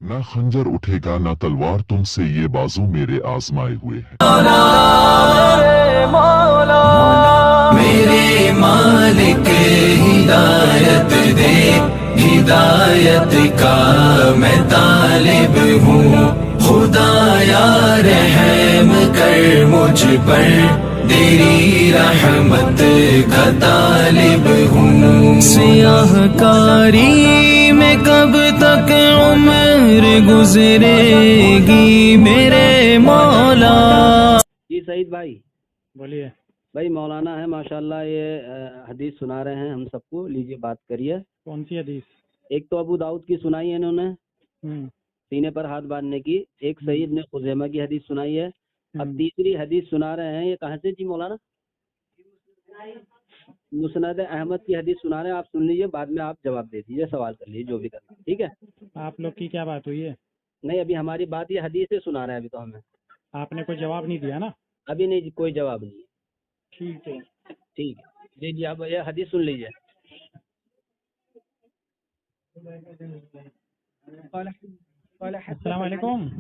ना खंजर उठेगा ना तलवार तुमसे, ये बाजू मेरे आजमाए हुए हैं। मेरे मालिक हिदायत दे, हिदायत का मैं तालिब हूँ। खुदाया रहम कर मुझ पर, तेरी रहमत का तालिब हूँ। सियाहकारी में कब तक उम्र गुजरेगी मेरे मौला। जी सईद भाई, बोलिए। भाई मौलाना है माशाल्लाह, ये हदीस सुना रहे हैं हम सबको। लीजिए बात करिए। कौन सी हदीस? एक तो अबू दाऊद की सुनाई है इन्होंने, हम्म सीने पर हाथ बांधने की। एक सईद ने खुजैमा की हदीस सुनाई है। अब हम्म। तीसरी हदीस सुना रहे हैं, ये कहाँ से जी मौलाना? मुस्नद अहमद की हदीस सुना रहे हैं। आप सुन लीजिए, बाद में आप जवाब दे दीजिए, सवाल कर लीजिए जो भी करना है, ठीक है? आप लोग की क्या बात हुई है? नहीं, अभी हमारी बात ये हदीस से सुना रहे हैं अभी तो हमें। आपने कोई जवाब नहीं दिया ना? अभी नहीं जी, कोई जवाब नहीं है। ठीक है। ठीक है जी जी, आप ये हदीस सुन लीजिए। अस्सलाम वालेकुम।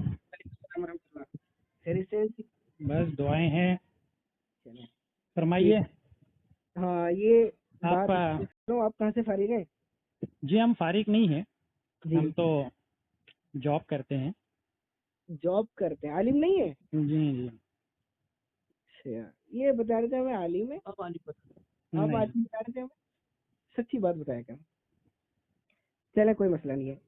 बस दुआएं हैं, फरमाइए। हाँ, ये आप बात आप कहाँ से फारिग हैं? जी हम फारिग नहीं हैं, जी, हम तो जॉब करते हैं। जॉब करते हैं, आलिम नहीं है? जी जी। अच्छा, ये बता रहे थे हमें आलिम है। आप नहीं। आलिम बता रहे थे हमें, सच्ची बात बताया क्या? चले, कोई मसला नहीं है।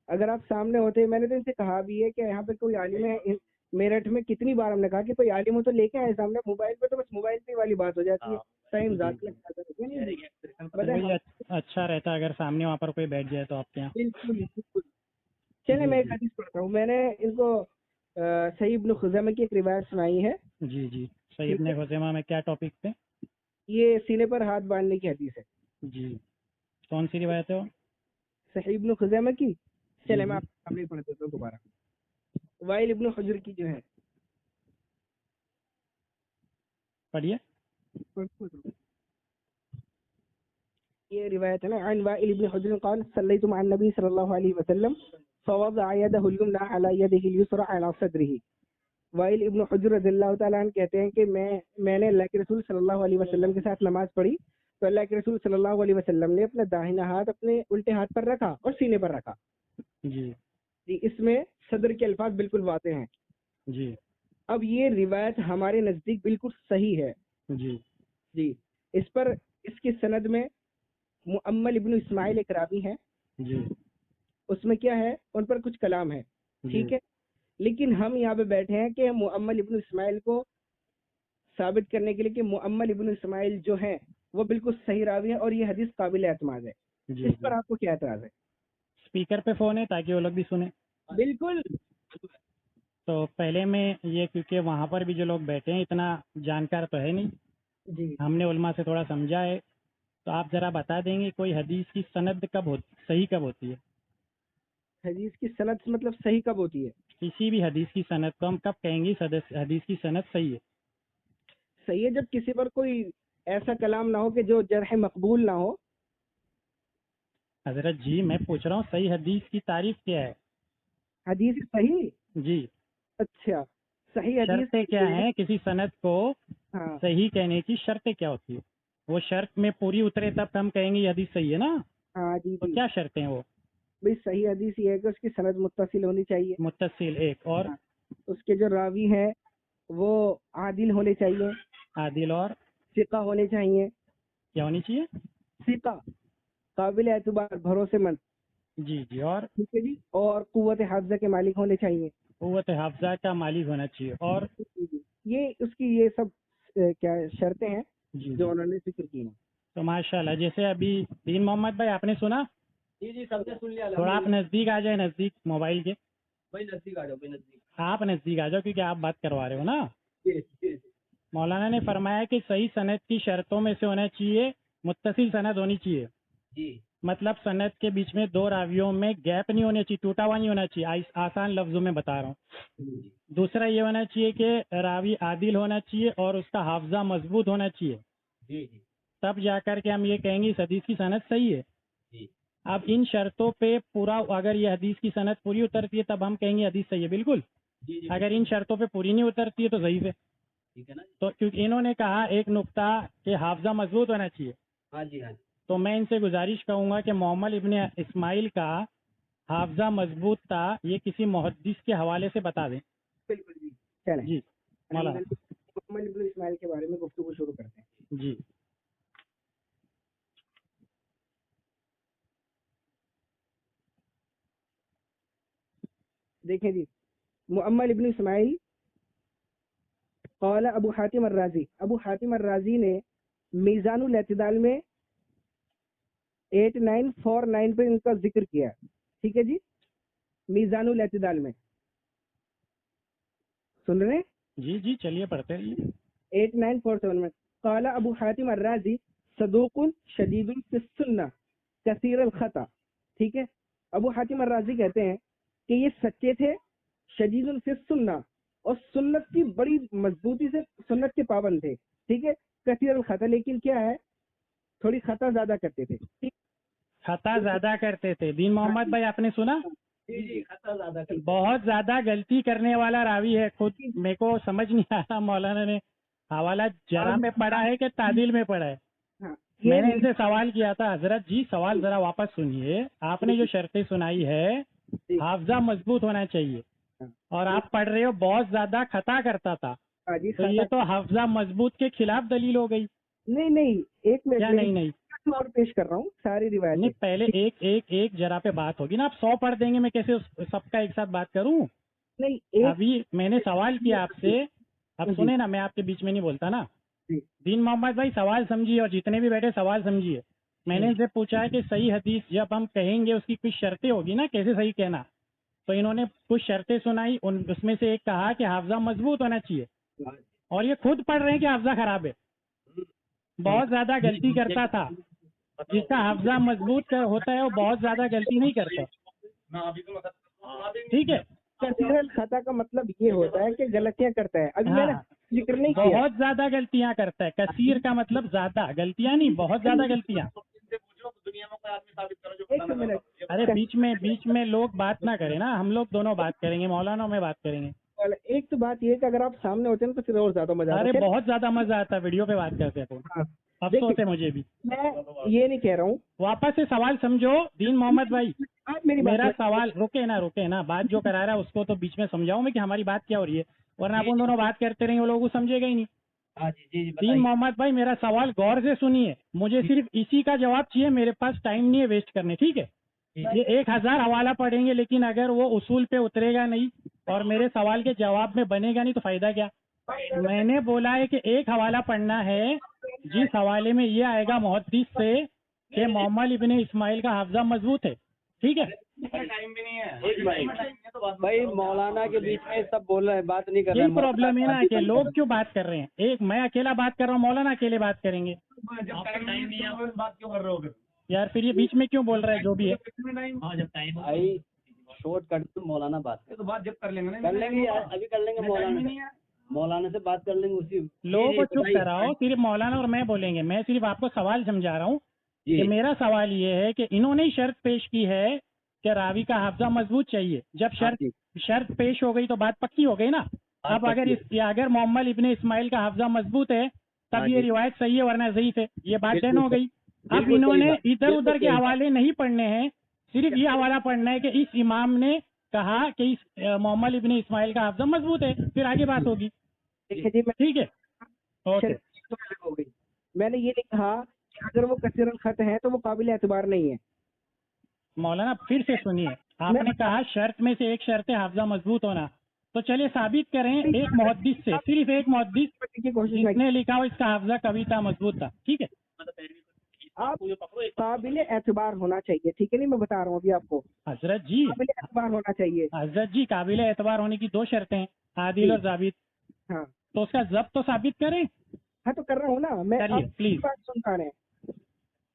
अगर आप सामने होते, मैंने तो इनसे कहा भी है कि यहाँ पे कोई आलिम है मेरठ में। कितनी बार हमने कहा कि कोई आलिम हो तो लेके आए सामने। मोबाइल पे तो बस मोबाइल पे वाली बात हो जाती है, टाइम ज़ात लगता है। वही अच्छा रहता अगर सामने वहाँ पर कोई बैठ जाए तो आपके यहाँ। बिल्कुल बिल्कुल। चले, जी मैं एक जी हदीस पढ़ता हूँ। मैंने इनको सही इब्न खुज़ैमा की एक रिवायत सुनाई है। जी जी। सही। ठीक अपने है, खुज़ैमा में क्या टॉपिक पे? ये सीने पर हाथ बांधने की हदीस है। जी। कौन सी रिवायत है वो? सही इब्न खुज़ैमा की। जी चले, मैं जी। आपके सामने ही पढ़ देता हूँ दोबारा। वाइल इब्न हुज्र की जो है। पढ़िए। ये रिवायत है ना, अन वाइल इब्न हुज्र क़ाल सल्लैतु मअन नबी सल्लल्लाहु अलैहि वसल्लम फवज़अ यदहु अल-युमना अला यदिही अल-युस्रा अला सद्रिही। वाइल इब्न हुज्र रज़ियल्लाहु तआला अन्हु कहते हैं कि मैंने अल्लाह के रसूल सल्लल्लाहु अलैहि वसल्लम के साथ नमाज पढ़ी, तो अल्लाह के रसूल सल्लल्लाहु अलैहि वसल्लम ने अपना दाहिना हाथ अपने उल्टे हाथ पर रखा और सीने पर रखा। जी जी, इसमें सदर के अल्फाज बिल्कुल वाज़ेह हैं। जी अब ये रिवायत हमारे नज़दीक बिल्कुल सही है। जी जी, इस पर इसकी सनद में मुअम्मल इब्न इस्माइल एक रावी हैं। जी उसमें क्या है, उन पर कुछ कलाम है, जी। ठीक है। लेकिन हम यहाँ पे बैठे हैं कि मुअम्मल इब्न इस्माइल को साबित करने के लिए कि मुअम्मल इब्न इस्माइल जो है वो बिल्कुल सही रावी है और ये हदीस काबिल एतमाद है। जी इस जी। पर आपको क्या एतराज़ है? स्पीकर पे फ़ोन है ताकि वो लोग भी सुने। बिल्कुल। तो पहले में ये, क्योंकि वहाँ पर भी जो लोग बैठे हैं इतना जानकार तो है नहीं, जी, हमने उलमा से थोड़ा समझा है। तो आप ज़रा बता देंगे कोई हदीस की सनद कब होती, सही कब होती है? हदीस की सनद मतलब सही कब होती है? किसी भी हदीस की सनद को हम कब कहेंगे हदीस की सनद सही है? सही है जब किसी पर कोई ऐसा कलाम ना हो कि जो जरह मकबूल ना हो। हजरत जी मैं पूछ रहा हूँ सही हदीस की तारीफ क्या है? हदीस सही। जी। अच्छा, सही हदीस शर्तें क्या ये है। हैं किसी सनद को हाँ सही कहने की? शर्तें क्या होती है? वो शर्त में पूरी उतरे तब हम कहेंगे ये हदीस सही है ना? हाँ, जी तो जी। क्या शर्तें हैं वो? भाई, सही हदीस ये है कि उसकी सनद मुत्तसिल होनी चाहिए। मुत्तसिल एक, और हाँ, उसके जो रावी हैं वो आदिल होने चाहिए, आदिल, और सिका होने चाहिए। क्या होनी चाहिए? सिका, काबिल एतबार, भरोसेमंद। जी जी। और ठीक है जी, और कुव्वत हाफजा के मालिक होने चाहिए। कुव्वत हाफजा का मालिक होना चाहिए, और जी, जी। ये उसकी ये सब क्या शर्तें हैं जी जो जी। उन्होंने जिक्र की हैं। तो माशाल्लाह, जैसे अभी दीन मोहम्मद भाई आपने सुना? जी जी, सबने सुन लिया थोड़ा आप अल्हम्दुलिल्लाह। नज़दीक आ जाए, नज़दीक मोबाइल के। भाई नजदीक आ जाओ, भाई नजदीक। आप नज़दीक आ जाओ क्योंकि आप बात करवा रहे हो ना। जी जी मौलाना ने फरमाया कि सही सनद की शर्तों में से होना चाहिए मुत्तसिल सनद होनी चाहिए। जी मतलब सनद के बीच में दो रावियों में गैप नहीं होना चाहिए, टूटा हुआ नहीं होना चाहिए। आसान लफ्जों में बता रहा हूँ। जी दूसरा ये होना चाहिए कि रावी आदिल होना चाहिए और उसका हाफजा मजबूत होना चाहिए। जी जी तब जाकर के हम ये कहेंगे इस हदीस की सनद सही है। जी अब इन शर्तों पे पूरा अगर ये हदीस की सनद पूरी उतरती है तब हम कहेंगे हदीस सही है, बिल्कुल। जी जी अगर इन शर्तों पे पूरी नहीं उतरती है तो ज़ईफ़ है। ठीक है ना। तो क्योंकि इन्होंने कहा एक नुक्ता कि हाफजा मजबूत होना चाहिए, हाँ जी हाँ जी। तो मैं इनसे गुजारिश करूंगा कि मोहम्मद इब्ने इस्माइल का हाफजा मजबूत था ये किसी मुहद्दिस के हवाले से बता दें। बिल्कुल जी, चलें जी मौलाना। मोहम्मद इब्न इस्माइल के बारे में गुफ्तगू शुरू करते हैं। जी देखें जी, मोहम्मद इब्न इस्माइल क़ाल अबू हातिम अर्राज़ी, अबू हातिम अर्राज़ी ने मीज़ानुल एतदाल में 8949 पे इनका जिक्र किया। ठीक है जी, मीज़ानुल एतदाल में सुन रहे हैं? जी जी चलिए पढ़ते रहिए। 8947 में क़ाल अबू हातिम अर्राज़ी सदूकुन शदीदुन फिस्सुन्ना कसीर अल खता। ठीक है, अबू हातिम अर्राज़ी कहते हैं कि ये सच्चे थे, शदीदुन फिस्सुन्ना, और सुन्नत की बड़ी मजबूती से सुन्नत के पाबंद थे। ठीक है, कसीर अल खता, लेकिन क्या है, थोड़ी खता ज्यादा करते थे। ठीक, खता ज्यादा करते थे। दीन मोहम्मद भाई आपने सुना, जी जी खता ज्यादा करते। बहुत ज्यादा गलती करने वाला रावी है। खुद मेरे को समझ नहीं आया मौलाना ने हवाला जरा में पढ़ा है कि तादील में पढ़ा है। हाँ, मैंने इनसे सवाल किया था, हजरत जी सवाल जरा वापस सुनिए, आपने जो शर्तें सुनाई है हाफजा मजबूत होना चाहिए और आप पढ़ रहे हो बहुत ज्यादा खता करता था, हाँ जी, तो ये तो हाफजा मजबूत के खिलाफ दलील हो गई। नहीं नहीं, एक क्या नहीं नहीं मिनट और पेश कर रहा हूँ सारी रिवायत। नहीं, पहले एक जरा पे बात होगी ना। आप 100 पढ़ देंगे, मैं कैसे सबका एक साथ बात करूं? नहीं, एक अभी मैंने सवाल किया आपसे, अब सुने ना, मैं आपके बीच में नहीं बोलता ना। जी। दीन मोहम्मद भाई सवाल समझिए और जितने भी बैठे सवाल समझिए। मैंने इनसे पूछा है कि सही हदीस जब हम कहेंगे उसकी कुछ शर्तें होगी ना, कैसे सही कहना। तो इन्होंने कुछ शर्तें सुनाई, उसमें से एक कहा कि हाफजा मजबूत होना चाहिए, और ये खुद पढ़ रहे हैं कि हाफजा खराब है, बहुत ज्यादा गलती करता था। जिसका हाफजा मजबूत होता है वो बहुत ज्यादा गलती नहीं करता। ठीक है, कसीरल खता का मतलब ये होता है कि गलतियां करता है। अभी हाँ, मैंने जिक्र नहीं किया। बहुत ज्यादा गलतियां करता है। कसीर का मतलब ज्यादा, गलतियां नहीं, बहुत ज्यादा गलतियां। एक मिनट, अरे बीच में लोग बात ना करें ना, हम लोग दोनों बात करेंगे, मौलाना में बात करेंगे। एक तो बात ये है कि अगर आप सामने होते हैं तो फिर और ज्यादा मजा आता अरे है। बहुत ज्यादा मजा आता है, वीडियो पे बात करते हैं तो हाँ, अफसोस है मुझे भी। मैं ये नहीं कह रहा हूँ, वापस से सवाल समझो दीन मोहम्मद भाई। आप मेरी बात मेरा सवाल, रुके ना, बात जो करा रहा है उसको तो बीच में समझाऊं मैं कि हमारी बात क्या हो रही है, वरना अपन दोनों बात करते रहेंगे वो लोग समझेगा ही नहीं। हाँ जी जी दीन मोहम्मद भाई मेरा सवाल गौर से सुनिए, मुझे सिर्फ इसी का जवाब चाहिए, मेरे पास टाइम नहीं है वेस्ट करने। ठीक है, ये 1000 हवाला पढ़ेंगे लेकिन अगर वो उसूल पे उतरेगा नहीं और मेरे सवाल के जवाब में बनेगा नहीं तो फायदा क्या। मैंने बोला है कि एक हवाला पढ़ना है जिस हवाले में ये आएगा मुहद्दिस से कि मोहम्मद इब्ने इस्माइल का हाफजा मजबूत है। ठीक है, टाइम भी नहीं है भाई, मौलाना के बीच में सब बोल रहे हैं, बात नहीं कर रहे यही हैं। प्रॉब्लम है ना कि लोग क्यों बात कर रहे हैं। एक मैं अकेला बात कर रहा हूँ, मौलाना अकेले बात करेंगे बात क्यों कर रहे हो यार, फिर ये बीच में क्यों बोल रहा है जो भी है। भाई? शॉर्ट कट तो मौलाना बात कर, तो बात जब कर लेंगे ना, कर लेंगे यार, अभी कर लेंगे। मौलाना से बात कर लेंगे उसी। लोगों को चुप कराओ, सिर्फ मौलाना और मैं बोलेंगे। मैं सिर्फ आपको सवाल समझा रहा हूँ कि मेरा सवाल ये है कि इन्होंने ही शर्त पेश की है कि रावी का हाफजा मजबूत चाहिए। जब शर्त पेश हो गई तो बात पक्की हो गई ना। अब अगर मोहम्मद इब्ने इस्माइल का हाफजा मजबूत है तब ये रिवायत सही है, वरना ज़ईफ है, ये बात डन हो गई। अब इन्होंने इधर उधर के हवाले नहीं पढ़ने हैं, सिर्फ ये हवाला पढ़ना है कि इस इमाम ने कहा कि इस मोहम्मद इब्ने इस्माइल का हाफजा मजबूत है, फिर आगे बात होगी। ठीक है, ओके। हो गई। मैंने ये नहीं कहा कि अगर वो कसीरल खत है तो वो काबिल एतबार नहीं है। मौलाना फिर से सुनिए, आपने कहा शर्त में से एक शर्त है हाफजा मजबूत होना, तो चलिए साबित करें एक मुहद्दिस से, सिर्फ एक मुहद्दिस की कोशिश जिसने लिखा हो इसका हाफजा कभी था मजबूत था। ठीक है, आप काबिल एतबार होना चाहिए। ठीक है, नहीं मैं बता रहा हूँ अभी आपको, हजरत जी काबिल एतबार होना चाहिए। हजरत जी काबिल एतबार होने की 2 शर्तें हैं, आदिल और जाबित। हाँ तो उसका जब्त तो साबित करें। हाँ, तो कर रहा हूँ ना मैं। करिए, आप प्लीज। बात सुन पा रहे हैं,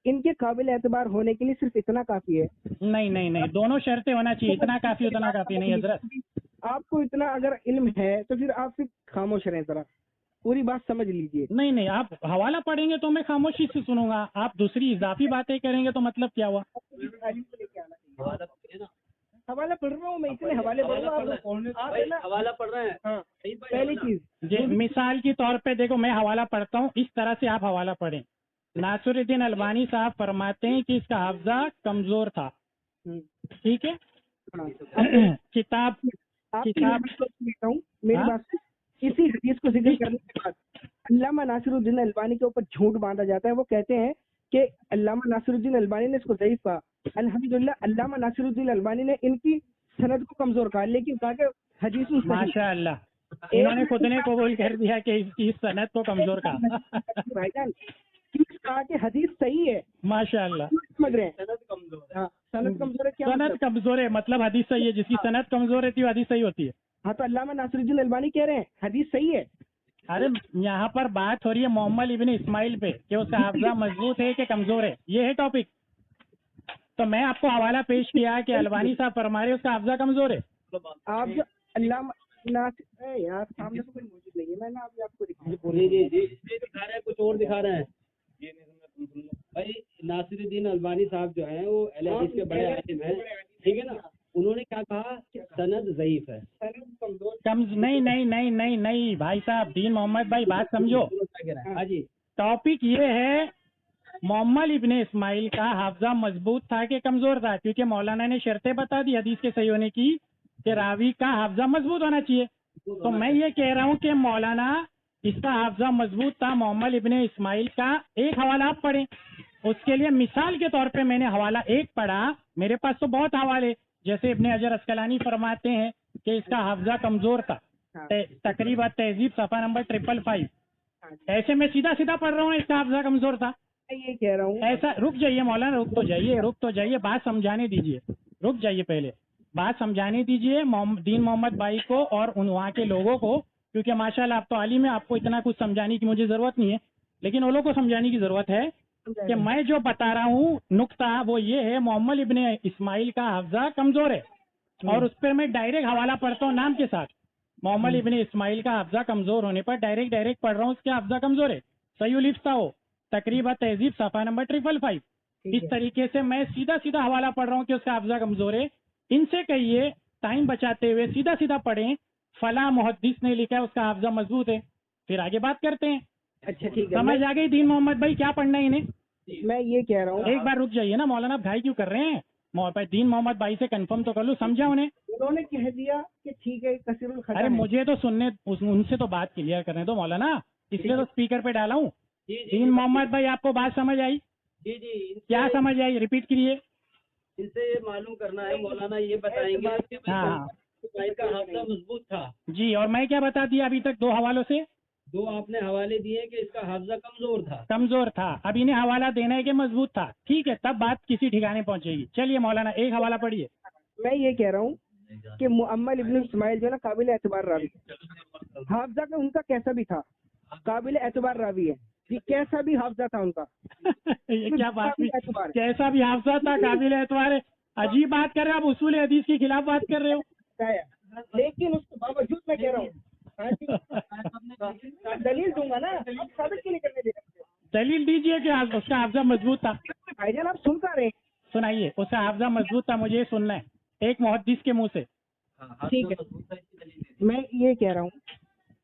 इनके काबिल एतबार होने के लिए सिर्फ इतना काफी है। नहीं, दोनों शर्तें होना चाहिए, इतना काफी उतना काफी नहीं हजरत। आपको इतना अगर इल्म है तो फिर आप सिर्फ खामोश रहें जरा। पूरी बात समझ लीजिए। नहीं नहीं, आप हवाला पढ़ेंगे तो मैं खामोशी से सुनूंगा, आप दूसरी इजाफी बातें करेंगे तो मतलब क्या हुआ? हवाला पढ़ रहा हूँ मैं, इसलिए हवाले पढ़ रहा हूँ। आप है ना हवाला पढ़ रहे हैं। हाँ, पहली चीज जी, मिसाल के तौर पे देखो, मैं हवाला पढ़ता हूँ, इस तरह से आप हवाला पढ़ें। नासिरुद्दीन अलबानी साहब फरमाते हैं कि इसका हाफजा कमजोर था, ठीक है। हाँ। किताब लेता हूँ मेरी हाँ? बात से, इसी हदीस को जिक्र करने के बाद अल्लामा नासिरुद्दीन अलबानी के ऊपर झूठ बांधा जाता है। वो कहते हैं कि अल्लामा नासिरुद्दीन अलबानी ने इसको ज़ईफ कहा। अल्हम्दुलिल्लाह अल्लामा नासिरुद्दीन अलबानी ने इनकी सनद को कमजोर कहा, लेकिन कहा कि हदीस में सही। माशाअल्लाह, इन्होंने खुद ने कबूल कर दिया कि इसकी सनद को कमजोर कहा। भाईजान किस कहा कि हदीस सही है, माशाअल्लाह, समझ रहे हैं? हाँ, सनद कमजोर है क्या सनद मतलब? कमजोर है मतलब हदीस सही है, जिसकी सनद कमजोर रहती है वो हदीस सही होती है। हाँ, तो अल्लामा नासिरुद्दीन अलबानी कह रहे हैं हदीस सही है। अरे यहाँ पर बात हो रही है मोहम्मद इब्न इस्माइल पे कि उसका हाफजा मजबूत है कि कमजोर है, ये है टॉपिक। तो मैं आपको हवाला पेश किया कि अलबानी साहब फरमा रहे उसका हाफजा कमजोर है। आप जो अल्लामा यार सामने तो कोई मौजूद नहीं है, मैं ना अभी आपको दिखाऊं। जी जी जी, ये दिखा रहे हैं, कुछ और दिखा रहे हैं भाई। नासिरुद्दीन अलबानी साहब जो हैं वो अहले हदीस के बड़े आलिम हैं, ठीक है ना। उन्होंने क्या कहा कि सनद ज़ईफ है। नहीं नहीं नहीं नहीं नहीं भाई साहब, दीन मोहम्मद भाई बात समझो। हाँ जी, टॉपिक ये है मोहम्मद इब्ने इस्माइल का हाफजा मजबूत था कि कमजोर था, क्योंकि मौलाना ने शर्तें बता दी हदीस के सही होने की कि रावी का हाफजा मजबूत होना चाहिए। तो मैं ये कह रहा हूँ कि मौलाना इसका हाफजा मजबूत था मोहम्मद इब्ने इस्माइल का। एक हवाला आप पढ़ें, उसके लिए मिसाल के तौर पे मैंने हवाला एक पढ़ा, मेरे पास तो बहुत हवाले, जैसे इब्ने हजर अस्कलानी फरमाते हैं कि इसका हाफजा कमजोर था, तकरीबन तहजीब सफा नंबर 555। ऐसे मैं सीधा सीधा पढ़ रहा हूँ इसका हाफजा कमजोर था। मैं ये कह रहा हूँ ऐसा रुक जाइए मौलाना, रुक तो जाइए, बात समझाने दीजिए, रुक जाइए, पहले बात समझाने दीजिए दीन मोहम्मद भाई को और उन वहाँ के लोगों को, क्योंकि माशाल्लाह आप तो आलिम है, आपको इतना कुछ समझाने की मुझे जरूरत नहीं है, लेकिन वो लोगों को समझाने की जरूरत है कि मैं जो बता रहा हूँ नुक्ता वो ये है, मोहम्मद इब्ने इस्माइल का हाफजा कमजोर है। और उस पर मैं डायरेक्ट हवाला पढ़ता हूँ नाम के साथ, मोहम्मद इब्ने इस्माइल का हाफजा कमजोर होने पर डायरेक्ट पढ़ रहा हूँ उसके हाफजा कमजोर है, सही लिफ्ता हो तकरीबन तहजीब सफा नंबर 555। इस तरीके से मैं सीधा सीधा हवाला पढ़ रहा हूँ कि उसका हाफजा कमजोर है। इनसे कहिए टाइम बचाते हुए सीधा सीधा पढ़ें, फला मुहद्दिस ने लिखा है उसका हाफजा मजबूत है, फिर आगे बात करते हैं। अच्छा ठीक है, समझ आ गई दीन मोहम्मद भाई क्या पढ़ना है इन्हें? मैं ये कह रहा हूँ एक बार रुक जाइए ना मौलाना भाई, क्यों कर रहे हैं भाई? दीन मोहम्मद भाई से कंफर्म तो कर लो, समझा उन्हें। उन्होंने कह दिया कि ठीक है कसीरुल खता अरे है। मुझे तो सुनने उनसे तो बात क्लियर करने दो मौलाना, इसलिए तो स्पीकर पे डाला हूँ। दीन मोहम्मद भाई आपको बात समझ आई? जी जी, क्या समझ आई, रिपीट कीजिए। इनसे ये मालूम करना है, मौलाना ये बताएंगे कि हाँ इस्माइल का हाफजा मजबूत था। जी, और मैं क्या बता दिया अभी तक 2 हवालों से? 2 आपने हवाले दिए कि इसका हाफजा कमजोर था। अब इन्हें हवाला देना है कि मजबूत था, ठीक है, तब बात किसी ठिकाने पहुंचेगी। चलिए मौलाना एक हवाला पढ़िए। मैं ये कह रहा हूँ कि मुअम्मल इब्न इस्माइल जो है ना काबिल एतबार रावी, हाफजा का उनका कैसा भी था काबिल एतबार रावी है जी, कैसा भी हाफजा था उनका। ये क्या बात हुई, कैसा भी हाफजा था काबिल एतबार है? अजीब बात कर रहे हो आप, उसूल हदीस के खिलाफ बात कर रहे हो। लेकिन उसके बावजूद मैं कह रहा हूँ दलील दूंगा ना, अब साबित क्यों नहीं करने दे रहे? दलील दीजिए कि उसका हाफजा मजबूत था। भाईजान आप सुन पा रहे हैं? सुनाइए, उसका हाफजा मजबूत था, मुझे ये सुनना है एक मुहद्दिस के मुंह से। ठीक है, मैं ये कह रहा हूँ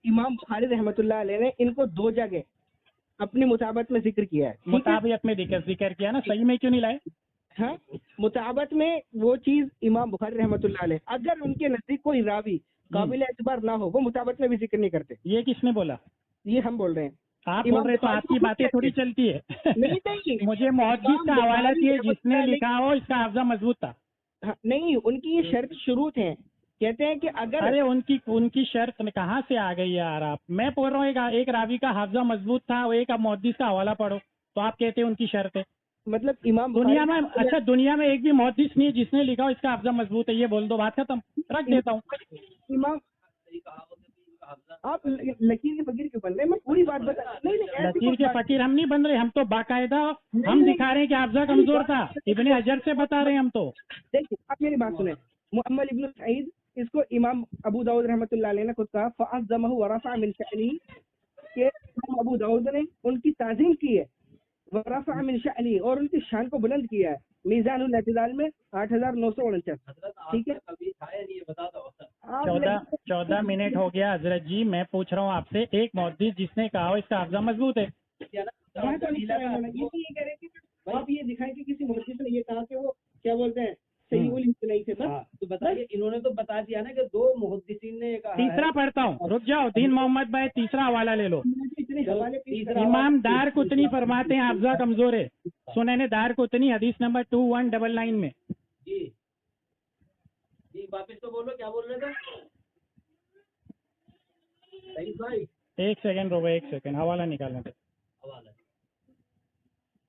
इमाम बुखारी रहमतुल्लाह अलैह ने इनको 2 जगह अपनी मुताबत में जिक्र किया है। मुताबियत में जिक्र किया ना, सही में क्यों नहीं लाए? हाँ, मुताबत में वो चीज इमाम बुखारी रहमतुल्लाह अलैह अगर उनके नजदीक कोई रावी काबिल एतबार ना हो वो मुताबत में भी जिक्र नहीं करते। ये किसने बोला? ये हम बोल रहे हैं। आप बोल रहे तो आपकी बातें थोड़ी चलती है। नहीं मुझे मुहद्दिस का हवाला दिए जिसने लिखा हो इसका हाफजा मजबूत था। हाँ, नहीं, उनकी ये शर्त शुरूत है, कहते हैं कि अगर अरे उनकी शर्त में कहाँ से आ गई यार आप? मैं बोल रहा हूँ एक रावी का हाफजा मजबूत था, वो एक मुहद्दिस का हवाला पढ़ो तो आप कहते हैं उनकी शर्त है। मतलब इमाम दुनिया में अच्छा दुनिया में एक भी मुहद्दिस नहीं है जिसने लिखा हो इसका हाफजा मजबूत है, ये बोल दो, बात खत्म, रख देता हूँ। इमाम आप लकीर के फकीर क्यों बन रहे हैं? मैं पूरी बात बता नहीं लकीर के फकीर हम नहीं बन रहे, हम तो बाकायदा हम दिखा रहे हैं कि हाफजा कमजोर था, इब्ने हजर से बता रहे हैं हम तो। देखिए आप मेरी बात सुने, मुअम्मल इब्न सईद इसको इमाम अबू दाऊद रहमतुल्लाह अलैह ने खुद कहा फ़अज़्ज़महु व रफ़अ मिन शअनिही कि अबू दाऊद ने उनकी ताज़ीम की है, वरफ़अ मिन शअनी, और उनकी शान को बुलंद किया है मीज़ानुल एतदाल में 8949। ठीक है, कभी खाया नहीं है, बता दो। आप 14 मिनट हो गया हजरत जी। मैं पूछ रहा हूँ आपसे, एक मुहद्दिस जिसने कहा हो इसका हाफ़ज़ा मजबूत है। यहाँ तो नहीं कह रहे, ये तो ये कह रहे कि आप ये दिखाएं कि किसी मुहद्दिस ने ये कहा कि वो क्या बोलते हैं सहीहुल इस्नाद से, बस। तो बताइए, इन्होंने तो बता दिया ना कि दो मुहद्दिसीन ने कहा है। तीसरा पढ़ता हूँ, रुक जाओ। दीन मोहम्मद भाई तीसरा हवाला ले लो। इतने हवाले पेश कर- इमाम दार कुतनी फरमाते हैं हाफ़ज़ा कमजोर है। सुनैने दार कुतनी हदीस नंबर 2199 में। जी जी, वापस तो बोलो, क्या बोल रहे थे सही भाई? एक सेकंड रुको, एक सेकंड, हवाला निकालने दो। हवाला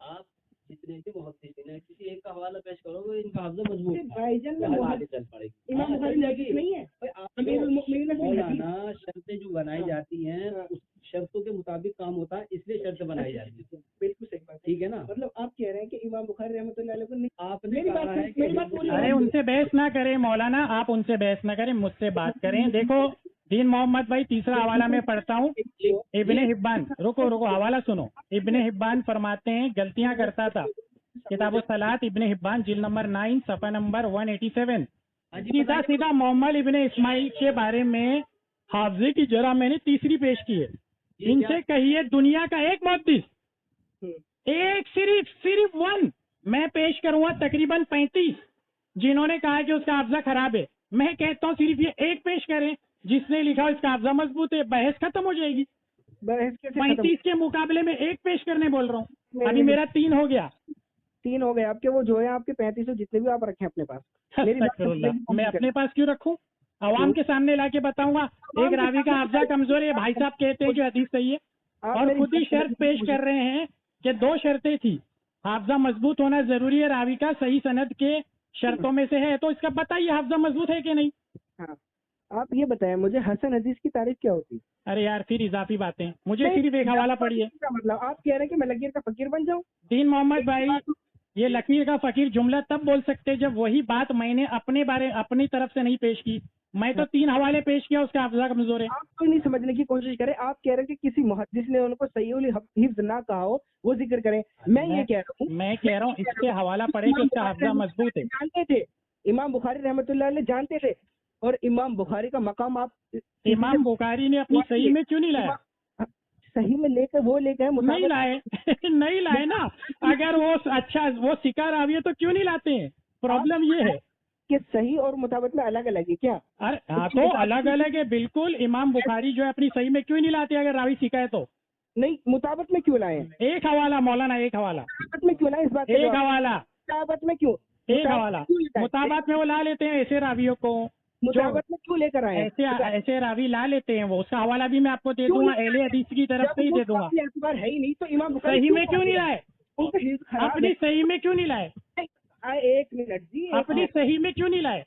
आप जितने भी मुहद्दिसीन हैं, किसी एक का हवाला पेश करोगे, इनका हाफ़ज़ा मजबूत है, भाईजान में आगे मुहद्दिस चल पड़ेगी। इमाम बुखारी में हदीस नहीं है। अमीरुल मुमिनीन की हदीस। मौलाना, शर्तें जो बनाई जाती हैं उस शर्तों के मुताबिक काम होता है, इसलिए शर्तें बनाई जाती है। बिल्कुल सही बात है। ठीक है ना? मतलब आप कह रहे हैं कि इमाम बुखारी रहमतुल्लाह अलैह को नहीं, आपने मेरी कहा बात है कि मेरी बात पूरी अरे उनसे बहस ना करें मौलाना, आप उनसे बहस ना करें, मुझसे बात करें। देखो दीन मोहम्मद भाई तीसरा हवाला में पढ़ता हूँ। इब्ने हिब्बान, रुको हवाला सुनो। इब्ने हिब्बान फरमाते हैं गलतियां करता था। किताबुस सलात इब्ने हिब्बान जिल्द नंबर 9 सफ़ा नंबर 187। सीधा सीधा मोहम्मद इब्ने इस्माइल के बारे में हाफ़ज़े की जरा मैंने तीसरी पेश की है। इनसे कहिए दुनिया का एक मुहद्दिस, एक सिर्फ वन मैं पेश करूंगा, तकरीबन 35 जिन्होंने कहा कि उसका हाफ़ज़ा खराब है। मैं कहता हूँ सिर्फ ये एक पेश करें जिसने लिखा हो इसका हाफ़ज़ा मजबूत है, बहस खत्म हो जाएगी। बहस कैसे 35 के मुकाबले में एक पेश करने बोल रहा हूँ। अभी मेरा 3 हो गया। 3 हो गए आपके, वो जो है आपके 3500 जितने भी आप रखे अपने पास। मेरी बात अस्तगफिरुल्लाह, मैं अपने पास क्यों रखूं? आवाम के सामने लाके बताऊंगा एक रावी का हाफ़ज़ा कमजोर है, भाई साहब कहते हैं कि हदीस सही है, और खुद ही शर्त पेश कर रहे हैं कि 2 शर्तें थी। हाफ़ज़ा मजबूत होना जरूरी है, रावी का सही सनद के शर्तों में से है, तो इसका बताइए हाफ़ज़ा मजबूत है कि नहीं। हाँ, आप ये बताएं मुझे हसन हदीस की तारीफ क्या होती है? अरे यार फिर इजाफी बातें, मुझे सिर्फ एक हवाला पढ़िए। मतलब आप कह रहे हैं कि मैं लकीर का फकीर बन जाऊं? दीन मोहम्मद भाई, ये लकीर का फकीर जुमला तब बोल सकते जब वही बात मैंने अपनी तरफ से नहीं पेश की। मैं तो 3 हवाले पेश किया, उसका हाफ़ज़ा कमजोर है। आप कोई नहीं समझने की कोशिश करें। आप कह रहे हैं कि किसी मुहद्दिस ने उनको सहीहुल हिफ्ज़ ना कहा हो, वो जिक्र करें। मैं ये कह रहा हूँ, मैं कह रहा हूँ इसके हवाला पढ़े कि उसका हाफ़ज़ा मजबूत है। जानते थे इमाम बुखारी रहमतुल्लाह अलैह, जानते थे, और इमाम बुखारी का मकाम आप इमाम बुखारी ने अपनी सही में क्यों नहीं लाया? सही में लेकर वो लेकर नहीं लाए नहीं लाए ना। अगर वो अच्छा वो सिका रावी है तो क्यों नहीं लाते हैं? प्रॉब्लम ये है कि सही और मुताबिक में अलग अलग है क्या? अरे हाँ, तो अलग अलग है बिल्कुल। इमाम बुखारी जो है अपनी सही में क्यों नहीं लाते अगर रावी सिका है तो? नहीं, मुताबिक में क्यों लाए? एक हवाला मौलाना, एक हवाला, मुताबिक में क्यों लाए? इस बात एक हवाला, मुताबिक में क्यों? एक हवाला। मुताबात में वो ला लेते हैं ऐसे रावियों को, मुताबिक में क्यों लेकर आए? ऐसे रावी ला लेते हैं वो। उसका हवाला भी मैं आपको दे दूंगा, अहले हदीस की तरफ से ही दे दूंगा। एतबार है ही नहीं तो इमाम बुखारी सही में क्यों नहीं लाए? अपनी सही में क्यों नहीं लाए? एक मिनट जी, अपनी सही में क्यों नहीं लाए?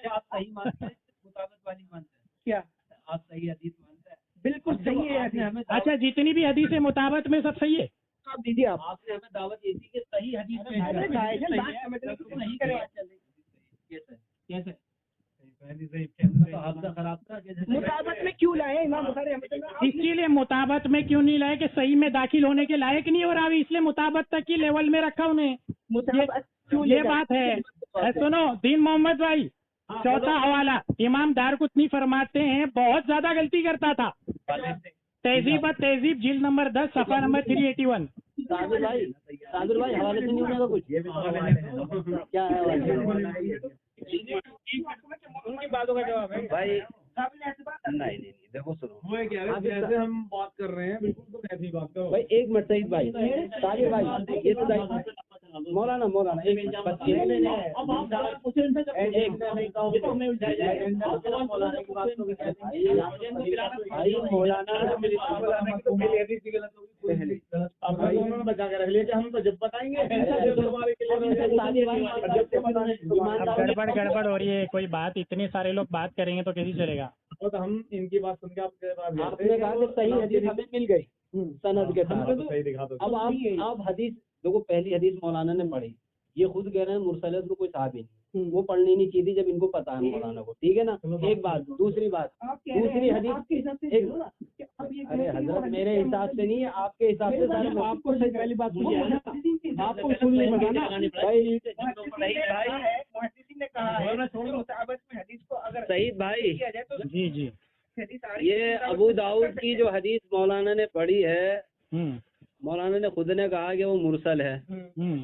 आप सही मानते हैं, मुताबिक वाली मानते हैं क्या? आप सही हदीस मानते हैं? बिल्कुल सही है आपने हमें अच्छा, जितनी भी हदीस है मुताबिक में सब सही है। आप दीजिए। आप आपने हमें दावत ये दी कि सही हदीस में अरे भाईजान, बात समझने की कोशिश करें। कैसे कैसे तो हाफ़ज़ा खराब था कैसे? मुताबिक में क्यों लाए इमाम बुखारी रहमतुल्लाह? इसीलिए मुताबत में क्यों नहीं लाए कि सही में दाखिल होने के लायक नहीं हो रावी, इसलिए मुताबत तक की लेवल में रखा उन्हें। ये बात है। सुनो दीन मोहम्मद भाई, चौथा हवाला इमाम दारकुतनी फरमाते हैं बहुत ज्यादा गलती करता था। तहजीब जिल्द नंबर 10 सफ़ा नंबर 381। साबिर भाई हवाले से नहीं होगा कुछ? क्या है हवाले? उनकी बातों का जवाब है भाई नहीं देखो सुनो, जैसे हम बात कर रहे हैं बिल्कुल तो ऐसी बात करो भाई एक मिनट सईद भाई, साबिर भाई, ये तो मौलाना एक मिनट बचा के रख लिया कि हम तो जब बताएंगे गड़बड़ हो रही है कोई बात। इतने सारे लोग बात करेंगे तो कैसे चलेगा? तो हम इनकी बात सुन के आपने कहा कि सही हदीस हमें मिल गई सनद के साथ। सही दिखा दो। अब आप हदीस देखो, पहली हदीस मौलाना ने पढ़ी, ये खुद कह रहे हैं मुरसल है, उसको कोई साहबी नहीं, वो पढ़नी नहीं चाहिए थी जब इनको पता है मौलाना को। ठीक है ना, एक बात। दूसरी बात, दूसरी हदीस अरे हजरत मेरे हिसाब से नहीं है, आपके हिसाब से सारे आपको सही पहली बात सुनिए है ना, आपको सुन नहीं बताना भाई। मुहद्दिसीन ने कहा है मुताबिक में हदीस को अगर सईद भाई किया जाए तो जी जी। हदीस आ रही है। ये अबू दाऊद की जो हदीस मौलाना ने पढ़ी है, हम्म मौलाना ने खुद ने कहा कि वो मुरसल है। हम्म।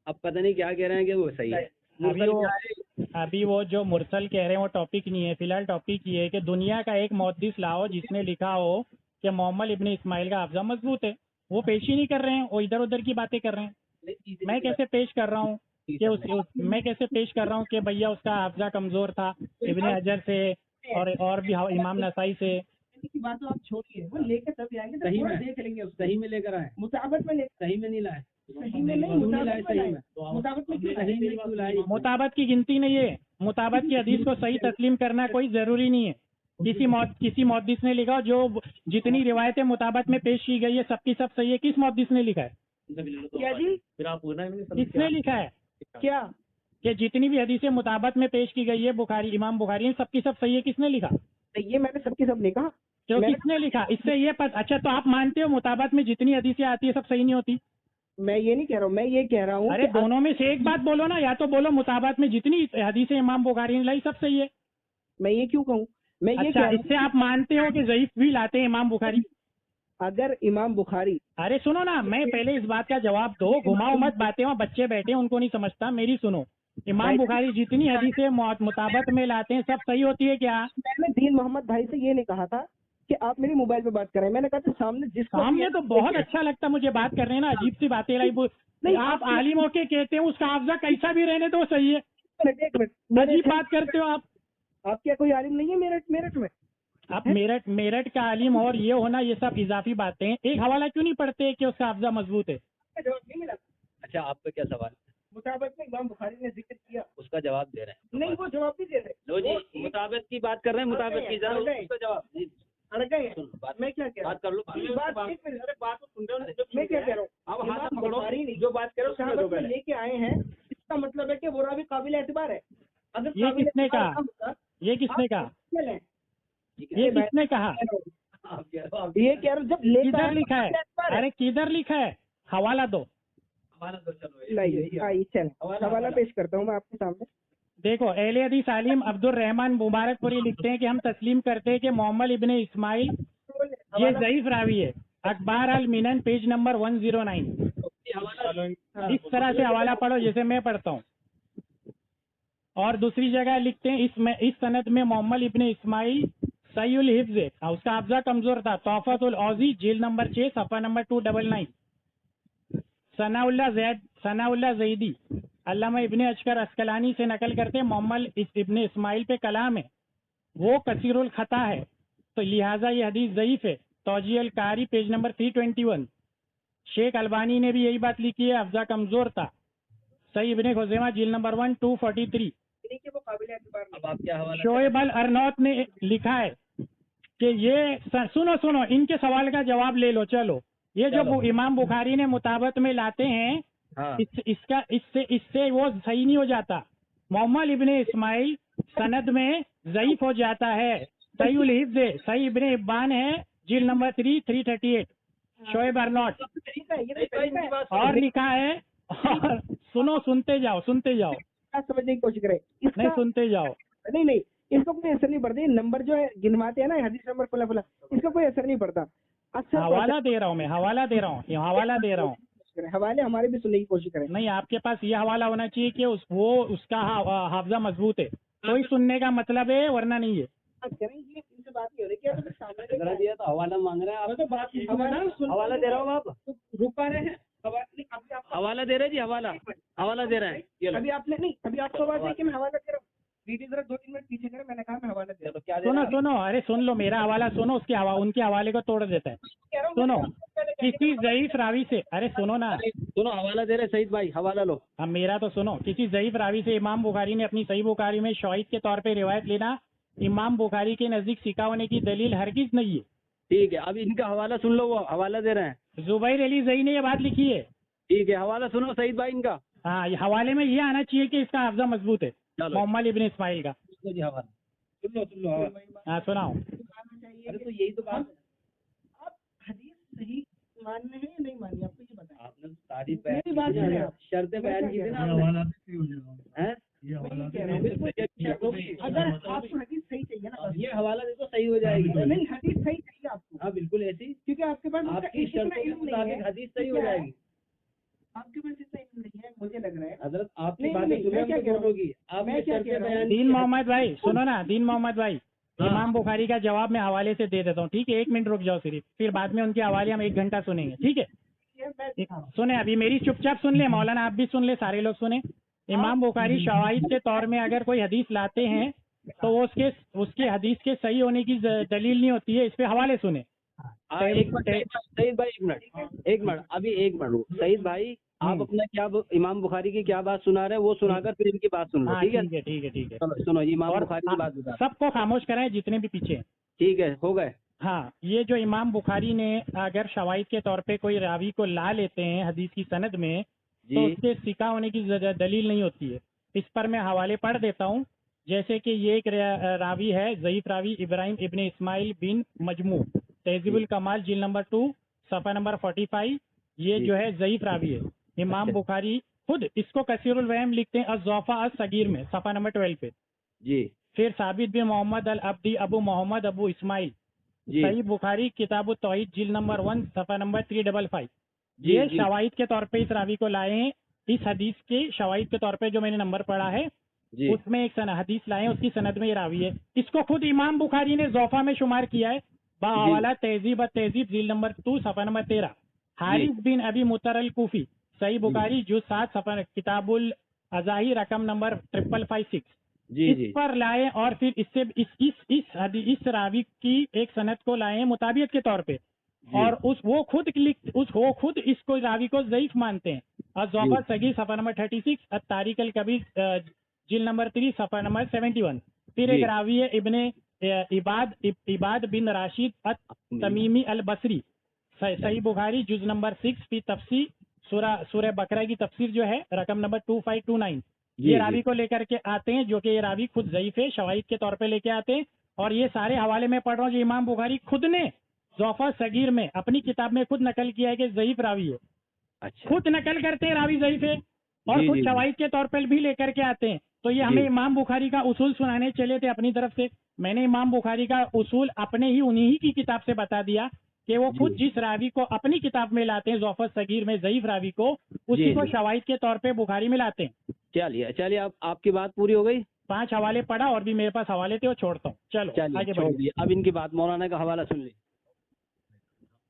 अब पता नहीं क्या कह रहे हैं कि वो सही है। अभी वो जो मुरसल कह रहे हैं वो टॉपिक नहीं है। फिलहाल टॉपिक ये है कि दुनिया का एक मुहद्दिस लाओ जिसने लिखा हो कि मोहम्मद इब्ने इस्माइल का हाफजा मजबूत है। वो पेश ही नहीं कर रहे हैं, वो इधर उधर की बातें कर रहे हैं। मैं कैसे पेश कर रहा हूँ कि मैं कैसे पेश कर रहा हूँ कि भैया उसका हाफजा कमजोर था इब्ने हजर से और भी इमाम नसाई से। की बात तो आप छोड़िए, वो लेकर तब आएंगे सही तो में देख लेंगे उसको। सही में लेकर आए, मुताबिक में सही में नहीं लाए, सही में नहीं, क्यों नहीं लाए सही में? मुताबिक में क्यों सही में क्यों लाए? मुताबत की गिनती नहीं है। मुताबत की हदीस को सही तस्लीम करना कोई जरूरी नहीं है। किसी मुहद्दिस ने लिखा जो जितनी रिवायतें मुताबत में पेश की गई है सबकी सब सही है। किस मुहद्दिस ने लिखा है? क्या जी? किसने लिखा है क्या कि जितनी भी हदीसें मुताबत में पेश की गई है बुखारी इमाम बुखारी सबकी सब सही है? किसने लिखा? ये मैंने सबकी सब नहीं कहा। तो किसने लिखा? इससे ये अच्छा तो आप मानते हो मुताबत में जितनी हदीसें आती है सब सही नहीं होती? मैं ये नहीं कह रहा हूँ, मैं ये कह रहा हूँ अरे दोनों में से एक बात बोलो ना, या तो बोलो मुताबत में जितनी हदीसें इमाम बुखारी ने लाई सब सही है। मैं ये क्यों कहूँ? मैं ये अच्छा इससे आप मानते हो कि ज़ईफ भी लाते हैं इमाम बुखारी? अगर इमाम बुखारी, अरे सुनो ना, मैं पहले इस बात का जवाब दो, घुमाओ मत बातें। वहाँ बच्चे बैठे हैं उनको नहीं समझता, मेरी सुनो। इमाम बुखारी जितनी हदीसें मुताबत में लाते हैं सब सही होती है क्या? मैंने दीन मोहम्मद भाई से ये नहीं कहा था कि आप मेरे मोबाइल पे बात कर रहे हैं। मैंने कहा था सामने जिसको सामने तो बहुत अच्छा लगता मुझे बात करने ना, अजीब सी बातें लाई। नहीं आप आलिम होके कहते हैं उसका हाफजा कैसा भी रहने तो सही है। एक मिनट अजीब बात करते हो आप। क्या कोई आलिम नहीं है मेरठ में? आप मेरठ का आलिम और ये होना ये सब इजाफी बातें हैं। एक हवाला क्यों नहीं पढ़ते कि उसका हाफजा मजबूत है? जवाब नहीं मिला। अच्छा आप पे क्या सवाल? मुताबिक में इमाम बुखारी ने जिक्र किया, उसका जवाब दे रहे हैं। नहीं वो जवाब नहीं दे रहे। लो जी, मुताबिक की बात कर रहे हैं, मुताबिक की जरा उसका जवाब नहीं। अड़ गए। सुन, बात मैं क्या कह रहा बात कर लो। हूँ? बात एक मिनट, अरे बात तो सुन रहे हो। मैं क्या कह रहा हूँ? अब हाथ इमाम पकड़ो, बुखारी ने जो बात करो उसमें सहाबत दो में पहले। लेके आए हैं, इसका मतलब है कि वो रावी काबिल एतबार है। अगर ये काबिल किसने एतबार कहा? ना होता, ये किसने कहा? मुश्किल है। ये किसने कहा? आप कह रहे हो, ये कह रहा हूँ, जब लेकर किधर आए, लिखा है? काबिल एतबार है। अरे किधर लिखा है? हवाला दो। हमारा तो चलो नहीं, आइए चल हवाला पेश करता हूँ मैं आपके सामने। देखो अहले हदीस आलिम अब्दुल रहमान मुबारकपुरी लिखते हैं कि हम तस्लीम करते हैं कि मोहम्मद इब्ने इस्माइल ये ज़ईफ रावी है। अखबार अल मिनन पेज नंबर 109। इस तरह से हवाला पढ़ो जैसे मैं पढ़ता हूँ। और दूसरी जगह लिखते हैं इस सनद में मोहम्मद इब्ने इस्माइल सईउल हिफ्ज़ है, उसका हाफजा कमजोर था। तोहफतुल औज़ी जिल्द नंबर 6 सफ़ा नंबर 299। सनाउल्लाह ज़ैदी अल्लामा इब्ने अशकर अस्कलानी से नकल करते मोहम्मद इब्ने इस्माइल पे कलाम है, वो कसीरुल खता है, तो लिहाजा ये हदीस ज़ईफ है। तौजी अल कारी पेज नंबर 321। शेख अलबानी ने भी यही बात लिखी है, हाफजा कमजोर था। सही इब्ने खुज़ैमा जिल्द नंबर 1 243। अब आप क्या हवाला? शोएब अल अरनौत ने लिखा है कि ये सुनो इनके सवाल का जवाब ले लो। चलो ये जो इमाम बुखारी ने मुताबत में लाते हैं, हाँ। इससे वो सही नहीं हो जाता। मोहम्मद इब्ने इस्माइल सनद में ज़ईफ हो जाता है। सही उल हिफ्ज़ है, सही इब्ने इब्बान है जिल्द नंबर 338। शोएब अरनौत और लिखा है। और सुनते जाओ समझने की कोशिश करें। नहीं सुनते जाओ। नहीं इसको कोई असर नहीं पड़ता। ये नंबर जो है गिनवाते हैं ना हदीस नंबर फला इसका कोई असर नहीं पड़ता। हवाला दे रहा हूँ मैं, हवाला दे रहा हूँ। हवाले हमारे भी सुनने की कोशिश करें। नहीं आपके पास ये हवाला होना चाहिए कि उसका हाफजा मजबूत है, कोई सुनने का मतलब है, वरना नहीं है। ये इनसे बात नहीं हो रही। क्या सामने दिया तो हवाला मांग रहे हैं आप? तो बात हवाला दे रहा हूँ आप? रुक पा रहे हैं? हवाला दे रहे जी, हवाला दे रहे हैं। ये लो। अभी आपको आवाज है कि मैं हवाला दे रहा हूँ। वीडियो जरा 2-3 मिनट पीछे करें। मैंने कहा मैं हवाला दे रहा हूँ। क्या दे रहे हैं? सुनो अरे सुन लो मेरा हवाला सुनो, उनके हवाले को तोड़ देता है। सुनो किसी ज़ईफ रावी से, अरे सुनो ना, सुनो हवाला दे रहे सईद भाई, हवाला लो। अब मेरा तो सुनो। किसी ज़ईफ रावी से इमाम बुखारी ने अपनी सही बुखारी में शहीद के तौर पे रिवायत लेना इमाम बुखारी के नजदीक सिका होने की दलील हरगिज नहीं है। ठीक है, अब इनका हवाला सुन लो, वो हवाला दे रहे हैं। जुबैर अली ज़ई ने ये बात लिखी है। ठीक है, हवाला सुनो सईद भाई इनका। हाँ ये हवाले में ये आना चाहिए कि इसका हाफजा मजबूत है मोहम्मद इब्ने इस्माइल का। जी हवाला सुन लो हाँ सुनाओ। अरे तो यही तो बात है। आप मानने हैं या नहीं मानने, आपको ये बताएं। आपने तो तारीफ मेरी बात बयान की सुनिए थी, आप। शर्तें मैं बयान क्या की थी कह ना रहा आपने, हैं? मैं ये कह रहा हूँ, अगर आपको हदीस सही चाहिए ना, ये हवाला देखो सही हो जाएगी। नहीं हदीस सही चाहिए आपको, हाँ बिल्कुल ऐसी, क्योंकि आपके पास उसका आपकी इतना शर्तों के इल्म नहीं मुताबिक है। हदीस सही तो हो क्या है? जाएगी। आपके पास इतना इल्म नहीं है, मुझे लग रहा है। हजरत आपकी नहीं, बातें नहीं, सुने मैं क्या हमको कह रहा हूँ? दोनों की, आपने मैं क्या शर्तें कह रहा हूँ? बयान दीन की। मोहम्मद भाई सुनो ना, दीन मोहम्मद भाई, हाँ। इमाम बुखारी का जवाब मैं हवाले से दे देता हूँ, ठीक है? 1 मिनट रुक जाओ सिर्फ, फिर बाद में उनके हवाले हम 1 घंटा सुनेंगे, ठीक है? ये मैं सुने, अभी मेरी चुपचाप सुन ले मौलाना, आप भी सुन ले, सारे लोग सुने। इमाम बुखारी शवाहिद के तौर में अगर कोई हदीस लाते हैं तो वो उसके हदीस के सही होने की दलील नहीं होती है, इस पे हवाले सुने। एक मिनट सईद भाई, एक मिनट अभी 1 मिनट रुको। सईद भाई आप अपना क्या इमाम बुखारी की क्या बात सुना रहे हैं वो सुनाकर फिर इनकी बात सुन लो, हाँ ठीक है? ठीक है ठीक है ठीक है। चलो सुनो, इमाम और बुखारी की बात बता। सबको खामोश कराएं जितने भी पीछे हैं। ठीक है, हो गए। हाँ, ये जो इमाम बुखारी ने अगर शवाहिद के तौर पे कोई रावी को ला लेते हैं हदीस की सनद में, तो जी उसके सिका होने की दलील नहीं होती है। इस पर मैं हवाले पढ़ देता हूँ, जैसे कि ये एक रावी है, ज़ईफ रावी इब्राहिम इब्न इस्माइल बिन मजमू, तहजीबुल कमाल जिल्द नंबर 2 सफ़ा नंबर 45, ये जी। जो है ज़ईफ रावी है। इमाम अच्छा। बुखारी खुद इसको कसीरुल वहम लिखते हैं अज़्ज़ौफ़ा अस-सगीर में, सफ़ा नंबर 12 पे। जी फिर साबित बिन मोहम्मद अल अब्दी अबू मोहम्मद अबू इस्माइल, जी सही बुखारी किताब तौहीद जिल्द नंबर 1 सफ़ा नंबर 355, जी, ये जी। शवाहिद के तौर पे इस रावी को लाए हैं। इस हदीस के शवाहिद के तौर पे जो मैंने नंबर पढ़ा है जी उसमें एक हदीस लाए हैं, उसकी सनद में ये रावी है। इसको खुद इमाम बुखारी ने ज़ौफ़ा में शुमार किया है, बाहवाला तहजीब तहजीब जिल्द नंबर 2 सफ़ा नंबर 13। हारिस बिन अबी मुतर अल कूफी, सही बुखारी जुज़ 7 सफ़ा किताबुल अज़ाही रकम नंबर 5556, जी इस जी पर लाए और फिर इससे इस रावी की एक सनद को लाए हैं मुताबियत के तौर पे, और वो खुद इसको रावी को ज़ईफ मानते हैं। अज़्ज़ौफ़ा सगीर सफ़ा नंबर 36, तारिक अल कबीर जिल्द नंबर 3 सफ़ा नंबर 71। फिर जी। एक रावी है इब्ने इबाद बिन राशिद अत तमीमी अल बसरी, सही बुखारी जुज नंबर 6 फी तफसीर सूरह बकरा की तफसीर जो है रकम नंबर 2529, ये रावी को लेकर के आते हैं, जो कि ये रावी खुद ज़ईफ है, शवाहिद के तौर पे लेके आते हैं। और ये सारे हवाले में पढ़ रहा हूँ जो इमाम बुखारी खुद ने ज़ौफ़ा सगीर में अपनी किताब में खुद नकल किया है कि ज़ईफ रावी है। अच्छा खुद नकल करते हैं रावी ज़ईफ है, और जी, खुद जी, जी। शवाहिद के तौर पर भी लेकर के आते हैं। तो ये हमें इमाम बुखारी का उसूल सुनाने चले थे अपनी तरफ से। मैंने इमाम बुखारी का उसूल अपने ही उन्हीं की किताब से बता दिया कि वो खुद जिस रावी को अपनी किताब में लाते हैं ज़ौफ़ा सगीर में ज़ईफ रावी को, उसी को शवाहिद के तौर पे बुखारी में लाते हैं। चलिए अब आपकी बात पूरी हो गई। 5 हवाले पढ़ा, और भी मेरे पास हवाले थे, वो छोड़ता हूँ। चलो चलिए आगे छोड़ बढ़िए। दिए। अब इनकी बात, मौलाना का हवाला सुन ली,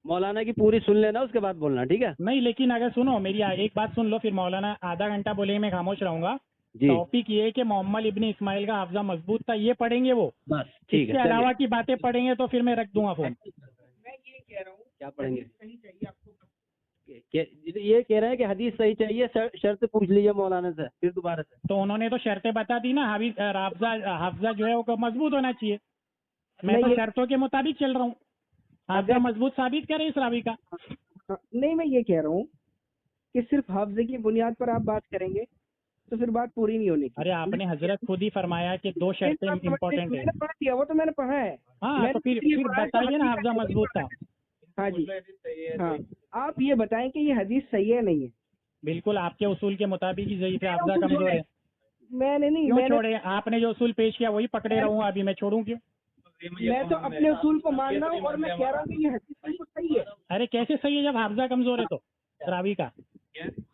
मौलाना की पूरी सुन लेना, उसके बाद बोलना, ठीक है? नहीं, लेकिन अगर सुनो मेरी एक बात सुन लो, फिर मौलाना आधा घंटा बोले मैं खामोश रहूंगा। जी टॉपिक ये है कि मोहम्मद इब्न इस्माइल का हाफजा मजबूत था, ये पढ़ेंगे वो। बस ठीक इसके है। अलावा की बातें पढ़ेंगे तो फिर मैं रख दूंगा फोन। मैं ये कह रहा हूँ, क्या पढ़ेंगे? सही चाहिए आपको। ये कह रहे हैं कि हदीस सही चाहिए, शर्त पूछ लीजिए मौलाना से फिर दोबारा से। तो उन्होंने तो शर्तें बता दी ना, हाफजा जो है वो मजबूत होना चाहिए। मैं तो शर्तों के मुताबिक चल रहा हूँ, हाफजा मजबूत साबित करे इस रावी का। नहीं, मैं ये कह रहा हूँ कि सिर्फ हाफजे की बुनियाद पर आप बात करेंगे तो फिर बात पूरी नहीं होनी। अरे आपने हजरत खुद ही फरमाया कि 2 शर्तें इम्पोर्टेंट है। मैंने पढ़ दिया, वो तो मैंने पढ़ा है। हाँ, तो फिर बताइए ना, हाफजा मजबूत था। हाँ जी, हाँ, आप ये बताएं कि ये हदीस सही है नहीं है। बिल्कुल आपके उसूल के मुताबिक ही ज़ईफ है, हाफजा कमजोर है। मैंने नहीं, क्यों मैंने छोड़े? आपने जो उसूल पेश किया वही पकड़े रहूंगा, अभी मैं छोड़ूं क्यों? मैं तो अपने उसूल को मान रहा हूँ और मैं कह रहा हूँ कि ये हदीस बिल्कुल सही है। अरे कैसे सही है जब हाफजा कमजोर है? तो रावी का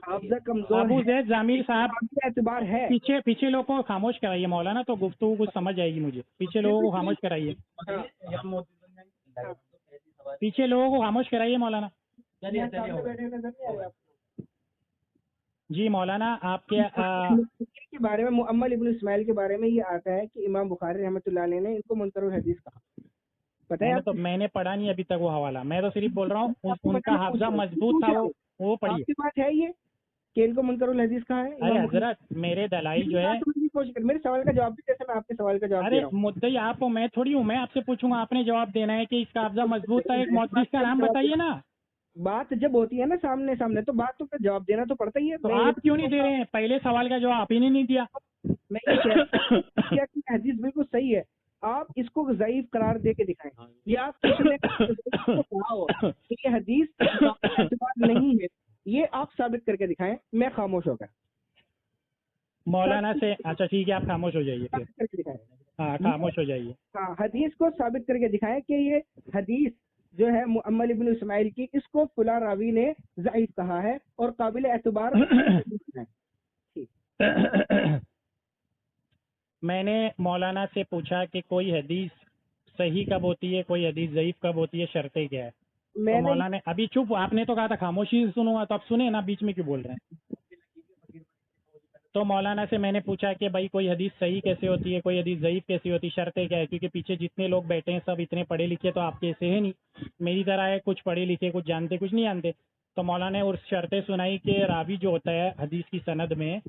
हाफजा कमजोर अबू है, जैद जामिल साहब, एतबार है। पीछे लोगों को खामोश कराइए मौलाना, तो गुफ्तगू कुछ समझ आएगी मुझे। पीछे लोगों को खामोश कराइए, पीछे लोगों को खामोश कराइए मौलाना। सामने बैठे नजर नहीं आ रहे आपको? जी मौलाना, आपके के बारे में, मुअम्मल इब्न इस्माइल के बारे में ये आता है कि इमाम बुखारी रहमतुल्लाह अलैह ने इनको मुनकरुल हदीस कहा। पता है तो मैंने पढ़ा नहीं अभी तक वो हवाला, मैं तो सिर्फ बोल रहा हूँ उनका हाफजा मजबूत था, वो पढ़िए। आपकी बात है ये कि इनको मुनकरुल हदीस कहा है? अरे हजरत, मेरे दलाइल जो है, मेरे सवाल का जवाब भी, जैसे मैं आपके सवाल का जवाब दे अरे रहा हूँ। मुद्दई आप हो, मैं थोड़ी हूँ। मैं आपसे पूछूंगा, आपने जवाब देना है कि इसका हाफजा मजबूत था। एक मुहद्दिस का नाम बताइए ना। बात जब होती है ना सामने सामने, तो बात तो फिर जवाब देना तो पड़ता ही है। तो आप क्यों नहीं दे रहे हैं? पहले सवाल का जवाब आप ही ने नहीं दिया। मैं ये कह रहा हूं कि हदीस बिल्कुल सही है, आप इसको ज़ईफ करार दे के दिखाएं, या आप किसी ने इसको कहा हो कि ये हदीस एतबार नहीं है, ये आप साबित करके दिखाएं। मैं खामोश हो गया मौलाना से। अच्छा ठीक है, आप खामोश हो जाइए फिर। साबित करके दिखाएं। हाँ खामोश हो जाइए। हाँ, हदीस को साबित करके दिखाएं कि ये हदीस जो है मुअम्मल इब्न इस्माइल की, इसको फुला रावी ने ज़ईफ कहा है और काबिल एतबार है। मैंने मौलाना से पूछा कि कोई हदीस सही कब होती है, कोई हदीस ज़ईफ कब होती है, शर्तें क्या है। तो मौलाना ने अभी चुप, आपने तो कहा था खामोशी से सुनूंगा, तो आप सुने ना, बीच में क्यों बोल रहे हैं। तो मौलाना से मैंने पूछा कि भाई कोई हदीस सही कैसे होती है, कोई हदीस ज़ईफ कैसी होती है, शर्तें क्या है, क्योंकि पीछे जितने लोग बैठे हैं सब इतने पढ़े लिखे तो आपके ऐसे है नहीं, मेरी तरह है, कुछ पढ़े लिखे, कुछ जानते, कुछ नहीं जानते। तो मौलाना ने और शर्तें सुनाई कि रावी जो होता है हदीस की सनद में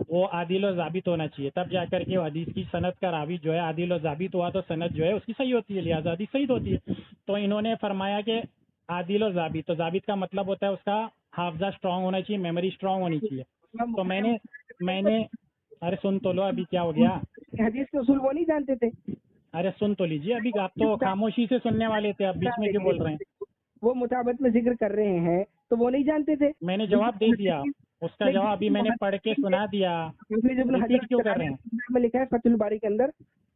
वो आदिल और ज़ाबित होना चाहिए, तब जाकर के वो हदीस की सनद का रावी जो है आदिल और ज़ाबित हुआ तो सनद जो है उसकी सही होती है, लिहाजा हदीस सही होती है। तो इन्होंने फरमाया कि आदिल और ज़ाबित, तो ज़ाबित का मतलब होता है उसका हाफजा स्ट्रांग होना चाहिए, मेमोरी स्ट्रांग होनी चाहिए। तो मैंने अरे सुन तो लो, अभी क्या हो गया। हदीस के उसूल वो नहीं जानते थे। अरे सुन तो लीजिए, अभी आप तो खामोशी से सुनने वाले थे, अब बीच में क्यों बोल रहे हैं। वो मुताबत में जिक्र कर रहे हैं तो वो नहीं जानते थे। मैंने जवाब दे दिया, उसका जवाब अभी मैंने पढ़ के सुना दिया, रिपीट क्यों कर रहे हैं। में लिखा है फतहुल बारी के अंदर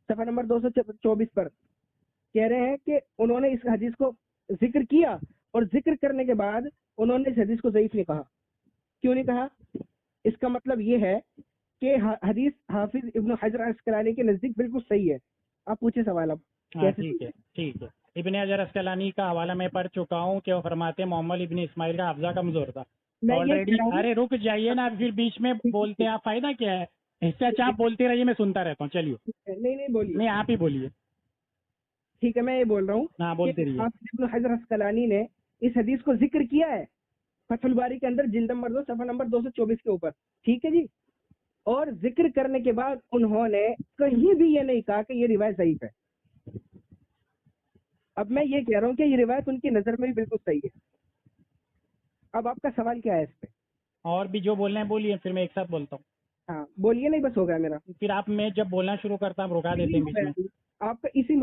सफा नंबर 224 पर कह रहे हैं कि उन्होंने इस हदीस को जिक्र किया और जिक्र करने के बाद उन्होंने इस हदीस को ज़ईफ नहीं कहा। क्यों नहीं कहा? इसका मतलब ये है कि हदीस हाफिज इब्न हजर अस्कलानी के नजदीक बिल्कुल सही है। आप पूछे सवाल अब। ठीक है। इब्न हजर अस्कलानी का हवाला मैं पढ़ चुका हूँ कि वो फरमाते हैं मोहम्मद इब्न इस्माइल का हाफजा कमजोर था ऑलरेडी। अरे रुक जाइए ना, फिर बीच में बोलते हैं आप, फायदा क्या है। इससे अच्छा आप बोलते रहिए, मैं सुनता रहता हूँ। चलिए। नहीं बोलिए। नहीं आप ही बोलिए। ठीक है, मैं ये बोल रहा हूँ। हाँ बोलते रहिए। हाफिज इब्न हजर अस्कलानी ने इस हदीस को जिक्र किया है फतहुल बारी के अंदर जिल्द नंबर 2 सफा नंबर 224 के ऊपर। ठीक है जी। और जिक्र करने के बाद उन्होंने कहीं भी ये नहीं कहा कि ये रिवायत ज़ईफ है। अब मैं ये कह रहा हूँ कि ये रिवायत उनकी नजर में भी बिल्कुल सही है। अब आपका सवाल क्या है इस पे? और भी जो बोलना है बोलिए, फिर मैं एक साथ बोलता हूँ। हाँ बोलिए, नहीं बस हो गया मेरा। फिर आप, मैं जब बोलना शुरू करता हूँ रुका देते हैं बीच में। आपका इसके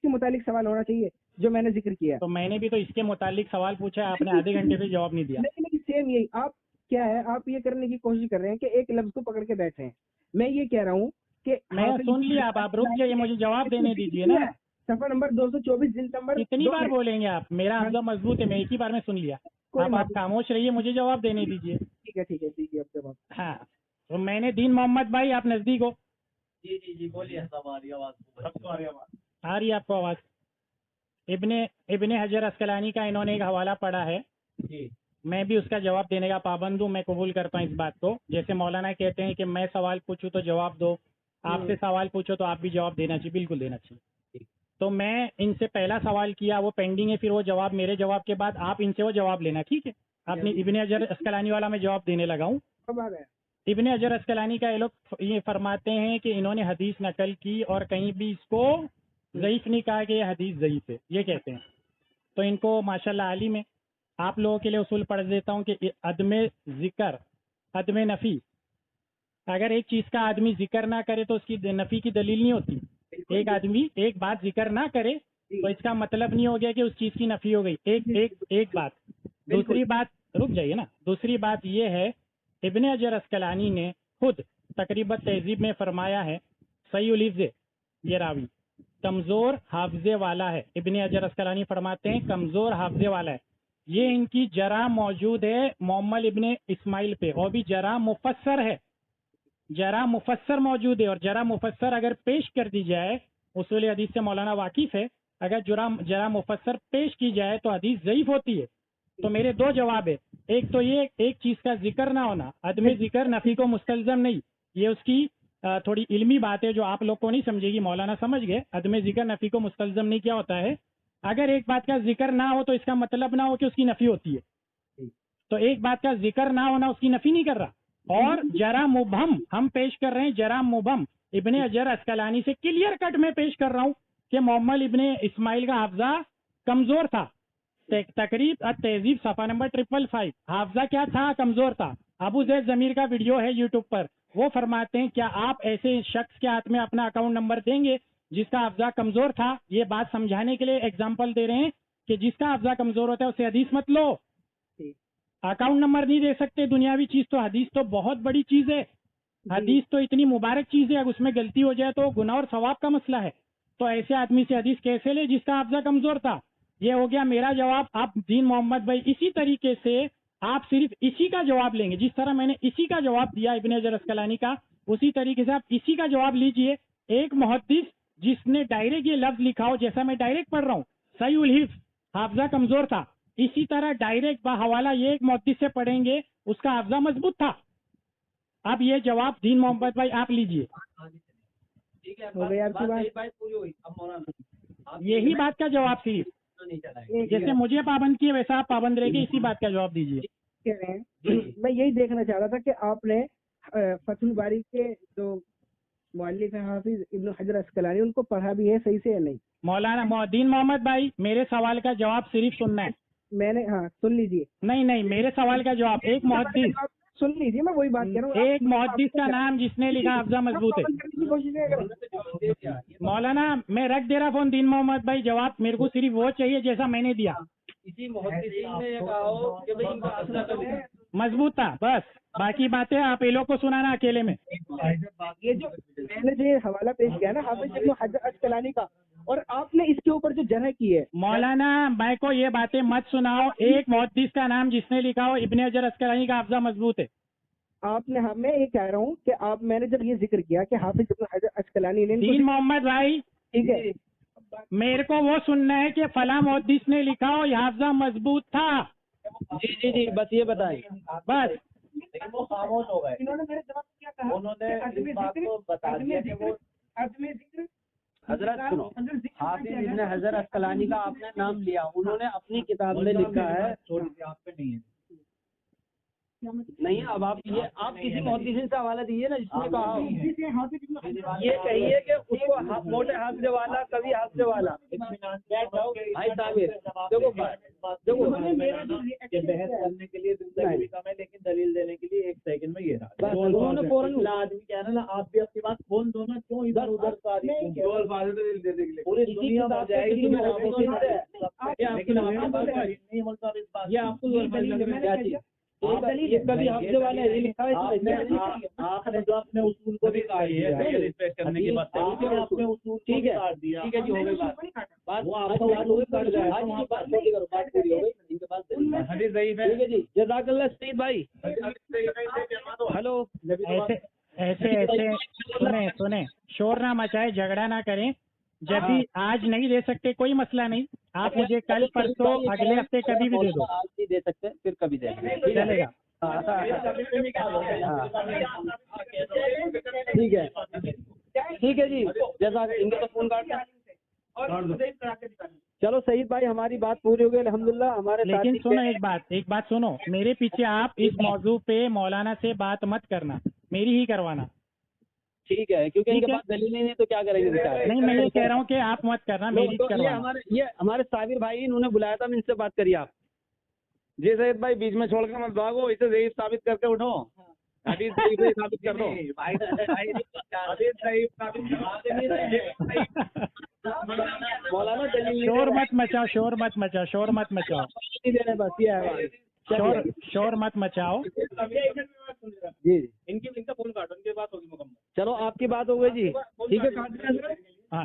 मुतालिक सवाल होना चाहिए जो मैंने जिक्र किया। तो मैंने भी तो इसके मुतालिक सवाल पूछा, आपने आधे घंटे से जवाब नहीं दिया। नहीं सेम यही। आप क्या है, आप ये करने की कोशिश कर रहे हैं कि एक लफ्ज को पकड़ के बैठे हैं। मैं ये कह रहा हूँ कि मैं सुन लिया, आप रुक जाइए, मुझे जवाब देने दीजिए ना। सफा नंबर 224 जिल्द नंबर। कितनी बार बोलेंगे आप? मेरा हाफजा मजबूत है, मैं एक ही बार में सुन लिया। अब आप खामोश रहिए, मुझे जवाब देने दीजिए। ठीक है दीजिए अब जवाब। हाँ तो मैंने दीन मोहम्मद भाई, आप नजदीक हो। जी बोलिए। आ रही है आपको आवाज? इब्ने हजर अस्कलानी का इन्होंने एक हवाला पढ़ा है जी। मैं भी उसका जवाब देने का पाबंद हूँ, मैं कबूल करता हूँ इस बात को। जैसे मौलाना कहते हैं कि मैं सवाल पूछूं तो जवाब दो, आपसे सवाल पूछो तो आप भी जवाब देना चाहिए, बिल्कुल देना चाहिए। तो मैं इनसे पहला सवाल किया, वो पेंडिंग है, फिर वो जवाब, मेरे जवाब के बाद आप इनसे वो जवाब लेना, ठीक है। आपने इब्ने हजर अस्कलानी वाला मैं जवाब देने लगा हूँ। इब्ने हजर अस्कलानी का ये लोग ये फरमाते हैं कि इन्होंने हदीस नकल की और कहीं भी इसको ज़ईफ नहीं कहा कि ये हदीस ज़ईफ है, ये कहते हैं। तो इनको माशाल्लाह आलिम है। आप लोगों के लिए उसूल पढ़ देता हूँ कि अदमे जिक्र अदमे नफ़ी, अगर एक चीज़ का आदमी जिक्र ना करे तो उसकी नफ़ी की दलील नहीं होती। एक आदमी एक बात जिक्र ना करे तो इसका मतलब नहीं हो गया कि उस चीज़ की नफ़ी हो गई। एक बात। दूसरी बात, रुक जाइए ना, दूसरी बात ये है, इब्ने हजर अस्कलानी ने खुद तकरीबन तहजीब में फरमाया है, सही लिफ्ज़ ये रावी कमज़ोर हाफजे वाला है। इब्ने हजर अस्कलानी फरमाते हैं कमज़ोर हाफजे वाला है। ये इनकी जरा मौजूद है मोहम्मद इब्ने इस्माइल पे, और भी जरा मुफस्सर है, जरा मुफस्सर मौजूद है। और जरा मुफस्सर अगर पेश कर दी जाए, उसूल हदीस से मौलाना वाकिफ़ है, अगर जरा मुफस्सर पेश की जाए तो हदीस ज़ईफ होती है। तो मेरे दो जवाब है, एक तो ये एक चीज़ का जिक्र ना होना, अदमे जिक्र नफ़ी को मुस्तलज़म नहीं, ये उसकी थोड़ी इल्मी बात है जो आप लोग को नहीं समझेगी, मौलाना समझ गए। अदमे जिक्र नफ़ी को मुस्तलज़म नहीं क्या होता है, अगर एक बात का जिक्र ना हो तो इसका मतलब ना हो कि उसकी नफ़ी होती है। तो एक बात का जिक्र ना होना उसकी नफ़ी नहीं कर रहा। और जरा मुबहम हम पेश कर रहे हैं, जरा मुबहम इब्ने हजर अस्कलानी से क्लियर कट में पेश कर रहा हूँ कि मोहम्मद इब्ने इस्माइल का हाफजा कमज़ोर था। तकरीब तहजीब सफ़ा नंबर 555, हाफजा क्या था? कमज़ोर था। अबू ज़ैद ज़मीर का वीडियो है यूट्यूब पर, वो फरमाते हैं क्या आप ऐसे शख्स के हाथ में अपना अकाउंट नंबर देंगे जिसका हफ्जा कमजोर था, ये बात समझाने के लिए एग्जाम्पल दे रहे हैं कि जिसका हफ्जा कमजोर होता है उसे हदीस मत लो। अकाउंट नंबर नहीं दे सकते दुनियावी चीज, तो हदीस तो बहुत बड़ी चीज है। हदीस तो इतनी मुबारक चीज है, अगर उसमें गलती हो जाए तो गुनाह और सवाब का मसला है। तो ऐसे आदमी से हदीस कैसे ले जिसका हफ्जा कमजोर था? ये हो गया मेरा जवाब। आप दीन मोहम्मद भाई इसी तरीके से आप सिर्फ इसी का जवाब लेंगे, जिस तरह मैंने इसी का जवाब दिया इब्न हजर अस्कलानी का, उसी तरीके से आप इसी का जवाब लीजिए। एक मुहद्दिस जिसने डायरेक्ट ये लफ्ज लिखा हो, जैसा मैं डायरेक्ट पढ़ रहा हूँ, सही उल हिफ्ज, हाफजा कमजोर था, इसी तरह डायरेक्ट हवाला ये एक मुहद्दिस से पढ़ेंगे, उसका हाफजा मजबूत था। अब ये जवाब दीन मोहम्मद भाई आप लीजिए। ठीक है, हो गई आपकी बात? पूरी हुई। अब मौलाना यही बात का जवाब सिर्फ नहीं चला जैसे मुझे पाबंद किए वैसा आप पाबंद रहेंगे, इसी बात का जवाब दीजिए। कह रहे हैं मैं यही देखना चाह रहा था कि आपने फतहुल बारी के जो मुअल्लिफ हैं हाफिज इब्न हजर अस्कलानी, उनको पढ़ा भी है सही से या नहीं? मौलाना दीन मोहम्मद भाई मेरे सवाल का जवाब सिर्फ सुनना है। मैंने हाँ सुन लीजिए, नहीं मेरे सवाल का जवाब, एक मुहद्दिस, सुन लीजिए, मैं वही बात कह रहा हूँ। एक मुहद्दिस का नाम जिसने लिखा हफ्जा मजबूत है। की कोशिश नहीं करें। मौलाना मैं रख दे रहा फोन दीन मोहम्मद भाई, जवाब मेरे को सिर्फ वो चाहिए जैसा मैंने दिया। इसी मुहद्दिसीन ने ये कहा हो कि भाई इनका असला कभी मजबूत था, बस बाकी बातें आप ये लोग को सुनाना अकेले में। ये जो मैंने जो ये हवाला पेश किया ना हाफिज इब्न हजर अस्कलानी का, और आपने इसके ऊपर जो जरह की है, मौलाना मैं को ये बातें मत सुनाओ। एक मुहद्दिस का नाम जिसने लिखा हो इब्न हजर अस्कलानी का हफ्जा मजबूत है। आपने मैं ये कह रहा हूँ कि आप मैंने जब ये जिक्र किया कि हाफिज इब्न हजर अस्कलानी ने दीन मोहम्मद भाई ठीक है, मेरे को वो सुनना है कि फला मुहद्दिस ने लिखा हो ये हफ्जा मजबूत था, जी बस ये बताएं। बस। लेकिन वो खामोश हो गए। इन्होंने मेरे जवाब क्या कहा? उन्होंने इस बात को बता दिया कि वो हजरत सुनो, हाफिज इब्न हजर अस्कलानी का आपने नाम लिया, उन्होंने अपनी किताब में लिखा है, छोड़ के आप पे नहीं है। नहीं अब आप किसी मुहद्दिसीन से हवाला दीजिए ना जिसने कहा हो। हाफिज ये कहिए कि उसको मोटे हाफजे वाला, कभी हाफजे वाला। भाई साबिर देखो ये बहस करने के लिए जिंदगी भी कम है, लेकिन दलील देने के लिए 1 सेकंड में ये रहा। उन्होंने फौरन आदमी कह रहा है ना, आप भी अपनी बात खोल दो ना, क्यों इधर उधर दलील देने के लिए पूरी दुनिया में जाएगी। लेकिन नहीं बोलता इस बात, ये आपको ये कभी हफ्ते वाले लिखा है आपने जो अपने उसूल को भी काट दिया करने के बाद आपने उसूल ठीक है काट दिया। ठीक है जी, हो गई बात वो आपका उसूल कट जाएगा। बात पूरी करो, बात पूरी हो गई, इनके पास हदीस ज़ईफ़ है। ठीक है जी, जज़ाकल्लाह सईद भाई। हेलो, ऐसे सुने शोर ना मचाए, झगड़ा ना करें। जब भी आज नहीं दे सकते कोई मसला नहीं, आप मुझे कल परसों अगले हफ्ते कभी भी दे दो। आज नहीं दे सकते फिर कभी दे चलेगा। ठीक है जी, जैसा इनके तो फोन काट चलो सईद भाई, हमारी बात पूरी हो गई अल्हम्दुलिल्लाह। हमारे लेकिन साथी सुनो एक बात सुनो, मेरे पीछे आप इस मौजू पे मौलाना से बात मत करना, मेरी ही करवाना। ठीक है, क्योंकि ठीक इनके है। पास दलील नहीं है तो क्या करेंगे बेचारे। नहीं मैं ये कह रहा हूँ कि आप मत करना, मेरी तो करवाना। ये हमारे साबिर भाई, इन्होंने बुलाया था, इनसे बात करिए आप। जी सईद भाई, बीच में छोड़ के मत भागो, इसे ज़ईफ़ साबित करके उठो, हदीस ज़ईफ़ साबित कर दो। मौलाना दलील शोर मत मचाओ। नहीं दे रहे, बस ये है। शोर मत मचाओ। जी इनका फोन काटो, इनकी बात होगी मुकम्मल। चलो आपकी बात हो गई जी, ठीक है, काट दिया। हाँ।